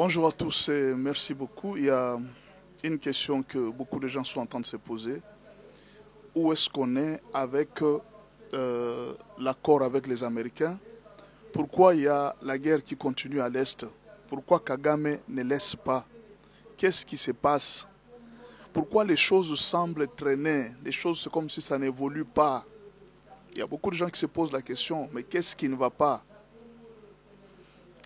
Bonjour à tous et merci beaucoup. Il y a une question que beaucoup de gens sont en train de se poser. Où est-ce qu'on est avec l'accord avec les Américains? Pourquoi il y a la guerre qui continue à l'Est? Pourquoi Kagame ne laisse pas? Qu'est-ce qui se passe? Pourquoi les choses semblent traîner? Les choses, c'est comme si ça n'évolue pas. Il y a beaucoup de gens qui se posent la question, mais qu'est-ce qui ne va pas?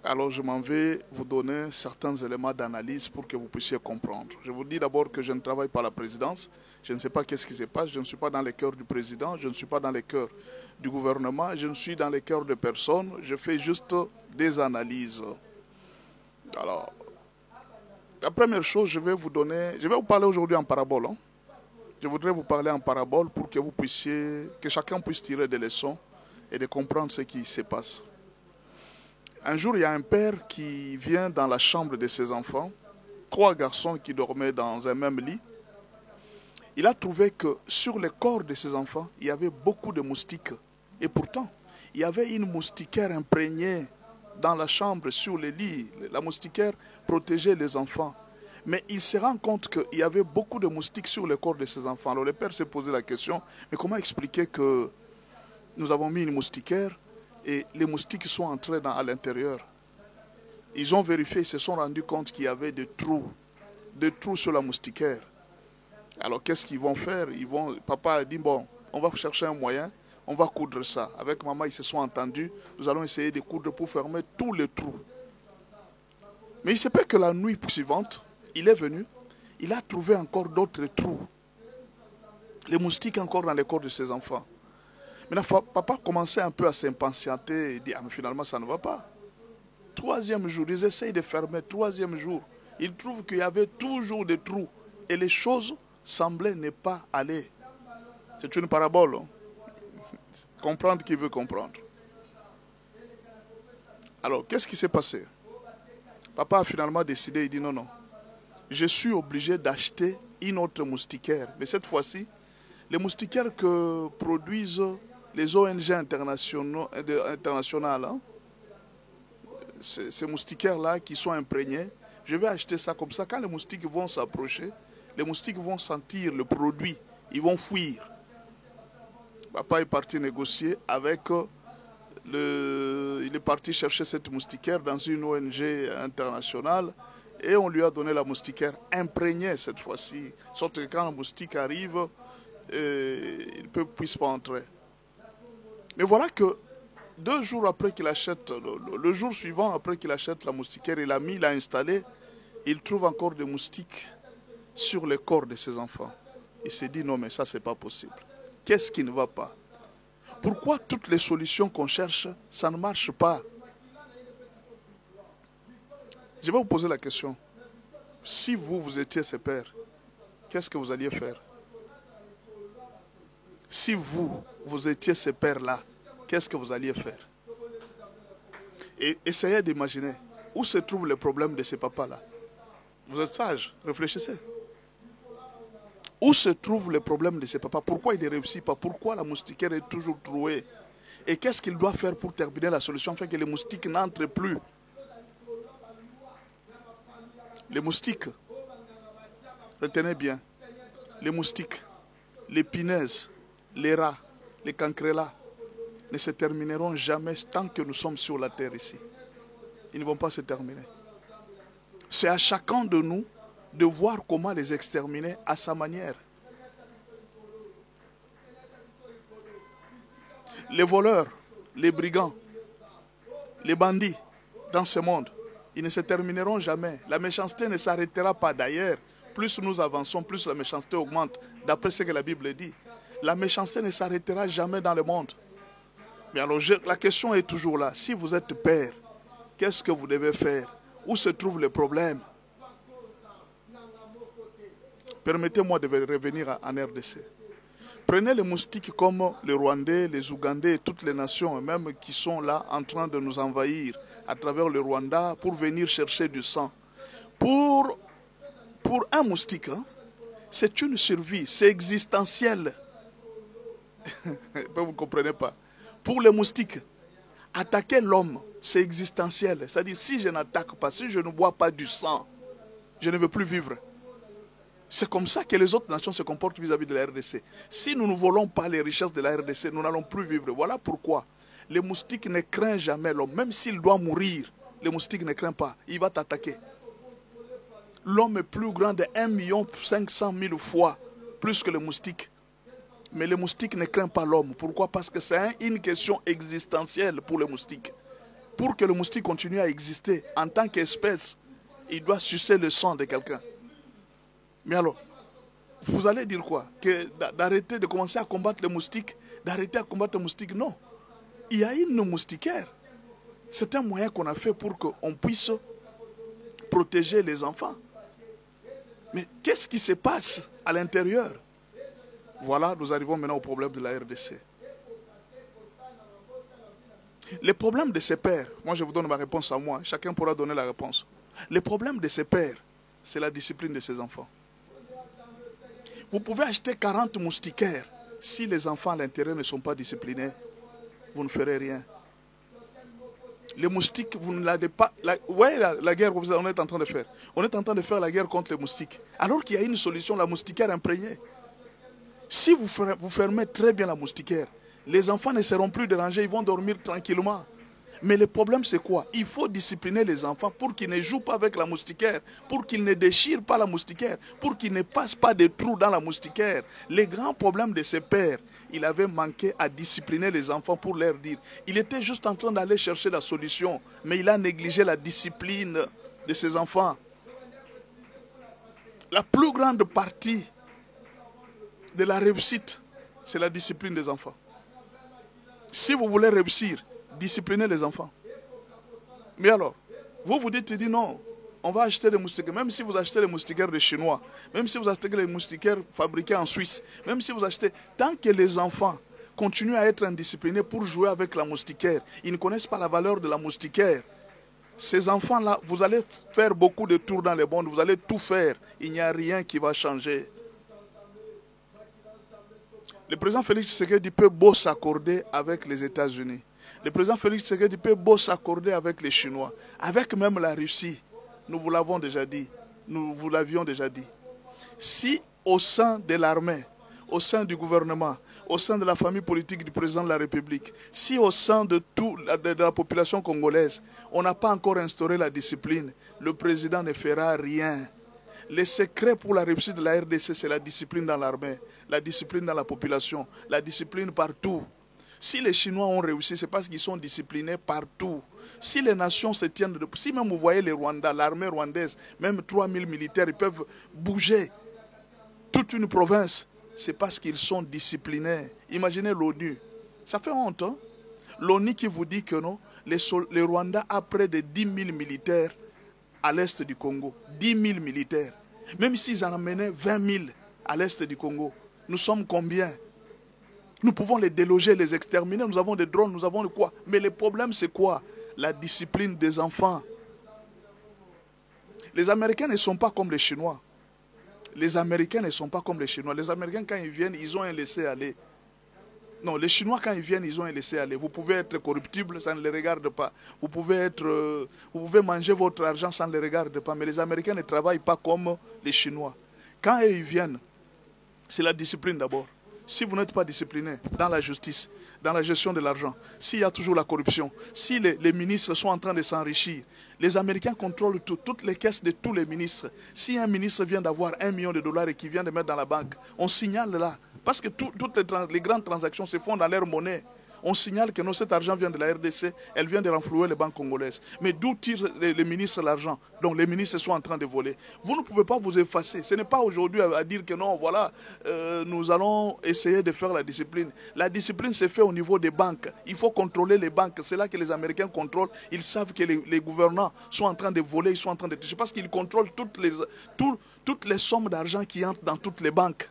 Alors je m'en vais vous donner certains éléments d'analyse pour que vous puissiez comprendre. Je vous dis d'abord que je ne travaille pas à la présidence. Je ne sais pas qu'est-ce qui se passe. Je ne suis pas dans les cœurs du président. Je ne suis pas dans les cœurs du gouvernement. Je ne suis dans les cœurs de personne. Je fais juste des analyses. Alors, la première chose, je vais vous parler aujourd'hui en parabole. Je voudrais vous parler en parabole pour que que chacun puisse tirer des leçons et de comprendre ce qui se passe. Un jour, il y a un père qui vient dans la chambre de ses enfants, 3 garçons qui dormaient dans un même lit. Il a trouvé que sur le corps de ses enfants, il y avait beaucoup de moustiques. Et pourtant, il y avait une moustiquaire imprégnée dans la chambre, sur le lit. La moustiquaire protégeait les enfants. Mais il se rend compte qu'il y avait beaucoup de moustiques sur le corps de ses enfants. Alors le père s'est posé la question, mais comment expliquer que nous avons mis une moustiquaire et les moustiques sont entrés à l'intérieur? Ils ont vérifié, ils se sont rendus compte qu'il y avait des trous sur la moustiquaire. Alors qu'est-ce qu'ils vont faire? Papa a dit, bon, on va chercher un moyen, on va coudre ça. Avec maman, ils se sont entendus, nous allons essayer de coudre pour fermer tous les trous. Mais il se peut que la nuit suivante, il est venu, il a trouvé encore d'autres trous. Les moustiques encore dans les corps de ses enfants. Maintenant, papa commençait un peu à s'impatienter et dit, ah mais finalement ça ne va pas. 3e jour, ils essayent de fermer, 3e jour. Ils trouvent qu'il y avait toujours des trous et les choses semblaient ne pas aller. C'est une parabole. Comprendre qui veut comprendre. Alors, qu'est-ce qui s'est passé? Papa a finalement décidé, il dit non, je suis obligé d'acheter une autre moustiquaire. Mais cette fois-ci, les moustiquaires que produisent les ONG internationales, ces moustiquaires-là qui sont imprégnés, je vais acheter ça comme ça. Quand les moustiques vont s'approcher, les moustiques vont sentir le produit, ils vont fuir. Papa est parti négocier avec il est parti chercher cette moustiquaire dans une ONG internationale et on lui a donné la moustiquaire imprégnée cette fois-ci. Sorte que quand un moustique arrive, il ne puisse pas entrer. Mais voilà que 2 jours après qu'il achète, le jour suivant après qu'il achète la moustiquaire, il l'a installée, il trouve encore des moustiques sur le corps de ses enfants. Il s'est dit non mais ça c'est pas possible. Qu'est-ce qui ne va pas? Pourquoi toutes les solutions qu'on cherche, ça ne marche pas? Je vais vous poser la question. Si vous étiez ce père, qu'est-ce que vous alliez faire? Si vous étiez ce père-là, qu'est-ce que vous alliez faire? Et essayez d'imaginer où se trouve le problème de ces papas-là. Vous êtes sages, réfléchissez. Où se trouve le problème de ces papas? Pourquoi il ne réussit pas? Pourquoi la moustiquaire est toujours trouée? Et qu'est-ce qu'il doit faire pour terminer la solution afin que les moustiques n'entrent plus? Les moustiques, retenez bien, les moustiques, les punaises, les rats, les cancrelats ne se termineront jamais tant que nous sommes sur la terre ici. Ils ne vont pas se terminer. C'est à chacun de nous de voir comment les exterminer à sa manière. Les voleurs, les brigands, les bandits dans ce monde, ils ne se termineront jamais. La méchanceté ne s'arrêtera pas. D'ailleurs, plus nous avançons, plus la méchanceté augmente, d'après ce que la Bible dit. La méchanceté ne s'arrêtera jamais dans le monde. Mais alors, la question est toujours là. Si vous êtes père, qu'est-ce que vous devez faire? Où se trouve le problème? Permettez-moi de revenir en RDC. Prenez les moustiques comme les Rwandais, les Ougandais et toutes les nations, même qui sont là en train de nous envahir à travers le Rwanda pour venir chercher du sang. Pour un moustique, c'est une survie, c'est existentiel. Vous ne comprenez pas. Pour les moustiques, attaquer l'homme, c'est existentiel. C'est-à-dire, si je n'attaque pas, si je ne bois pas du sang, je ne veux plus vivre. C'est comme ça que les autres nations se comportent vis-à-vis de la RDC. Si nous ne volons pas les richesses de la RDC, nous n'allons plus vivre. Voilà pourquoi les moustiques ne craignent jamais l'homme. Même s'il doit mourir, les moustiques ne craignent pas. Il va t'attaquer. L'homme est plus grand de 1 500 000 fois plus que les moustiques. Mais les moustiques ne craignent pas l'homme. Pourquoi? Parce que c'est une question existentielle pour les moustiques. Pour que le moustique continue à exister en tant qu'espèce, il doit sucer le sang de quelqu'un. Mais alors, vous allez dire quoi? Que d'arrêter de commencer à combattre les moustiques, d'arrêter à combattre les moustiques? Non. Il y a une moustiquaire. C'est un moyen qu'on a fait pour qu'on puisse protéger les enfants. Mais qu'est-ce qui se passe à l'intérieur? Voilà, nous arrivons maintenant au problème de la RDC. Les problèmes de ces pères, moi je vous donne ma réponse à moi, chacun pourra donner la réponse. Les problèmes de ces pères, c'est la discipline de ces enfants. Vous pouvez acheter 40 moustiquaires. Si les enfants à l'intérieur ne sont pas disciplinés, vous ne ferez rien. Les moustiques, vous ne l'avez pas... voyez la guerre qu'on est en train de faire. On est en train de faire la guerre contre les moustiques. Alors qu'il y a une solution, la moustiquaire imprégnée. Si vous fermez très bien la moustiquaire, les enfants ne seront plus dérangés, ils vont dormir tranquillement. Mais le problème c'est quoi? Il faut discipliner les enfants pour qu'ils ne jouent pas avec la moustiquaire, pour qu'ils ne déchirent pas la moustiquaire, pour qu'ils ne fassent pas de trous dans la moustiquaire. Les grands problèmes de ces pères, il avait manqué à discipliner les enfants pour leur dire. Il était juste en train d'aller chercher la solution, mais il a négligé la discipline de ses enfants. La plus grande partie de la réussite, c'est la discipline des enfants. Si vous voulez réussir, disciplinez les enfants. Mais alors, vous vous dites non, on va acheter des moustiquaires. Même si vous achetez les moustiquaires des Chinois, même si vous achetez les moustiquaires fabriqués en Suisse, même si vous achetez... Tant que les enfants continuent à être indisciplinés pour jouer avec la moustiquaire, ils ne connaissent pas la valeur de la moustiquaire. Ces enfants-là, vous allez faire beaucoup de tours dans les mondes, vous allez tout faire. Il n'y a rien qui va changer. Le président Félix Tshisekedi peut beau s'accorder avec les États-Unis. Le président Félix Tshisekedi peut beau s'accorder avec les Chinois, avec même la Russie. Nous vous l'avons déjà dit. Nous vous l'avions déjà dit. Si au sein de l'armée, au sein du gouvernement, au sein de la famille politique du président de la République, si au sein de la population congolaise, on n'a pas encore instauré la discipline, le président ne fera rien. Le secret pour la réussite de la RDC, c'est la discipline dans l'armée, la discipline dans la population, la discipline partout. Si les Chinois ont réussi, c'est parce qu'ils sont disciplinés partout. Si les nations se tiennent... Si même vous voyez les Rwandais, l'armée rwandaise, même 3000 militaires, ils peuvent bouger toute une province, c'est parce qu'ils sont disciplinés. Imaginez l'ONU. Ça fait honte, hein? L'ONU qui vous dit que non, les Rwandais ont près de 10 000 militaires à l'est du Congo. 10 000 militaires. Même s'ils en amenaient 20 000 à l'est du Congo, nous sommes combien? Nous pouvons les déloger, les exterminer, nous avons des drones, nous avons quoi? Mais le problème c'est quoi? La discipline des enfants. Les Américains ne sont pas comme les Chinois. Les Américains ne sont pas comme les Chinois. Les Américains quand ils viennent, ils ont un laisser-aller. Non, les Chinois quand ils viennent, ils ont un laisser-aller. Vous pouvez être corruptible, ça ne les regarde pas. Vous pouvez manger votre argent, ça ne les regarde pas. Mais les Américains ne travaillent pas comme les Chinois. Quand ils viennent, c'est la discipline d'abord. Si vous n'êtes pas discipliné dans la justice, dans la gestion de l'argent, s'il y a toujours la corruption, si les ministres sont en train de s'enrichir, les Américains contrôlent toutes les caisses de tous les ministres. Si un ministre vient d'avoir $1 million et qu'il vient de mettre dans la banque, on signale là. Parce que toutes les grandes transactions se font dans leur monnaie. On signale que non, cet argent vient de la RDC, elle vient de renflouer les banques congolaises. Mais d'où tirent les ministres l'argent? Donc les ministres sont en train de voler. Vous ne pouvez pas vous effacer. Ce n'est pas aujourd'hui à dire que non, voilà, nous allons essayer de faire la discipline. La discipline se fait au niveau des banques. Il faut contrôler les banques. C'est là que les Américains contrôlent. Ils savent que les gouvernants sont en train de voler, ils sont en train de tricher. Parce qu'ils contrôlent toutes les sommes d'argent qui entrent dans toutes les banques.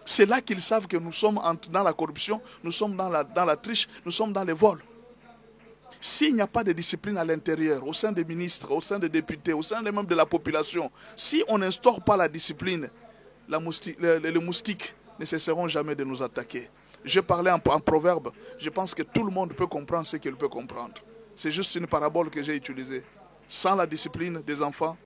C'est là qu'ils savent que nous sommes dans la corruption, nous sommes dans la triche, nous sommes dans les vols. S'il n'y a pas de discipline à l'intérieur, au sein des ministres, au sein des députés, au sein même de la population, si on n'instaure pas la discipline, les moustiques ne cesseront jamais de nous attaquer. Je parlais en proverbe, je pense que tout le monde peut comprendre ce qu'il peut comprendre. C'est juste une parabole que j'ai utilisée. Sans la discipline des enfants,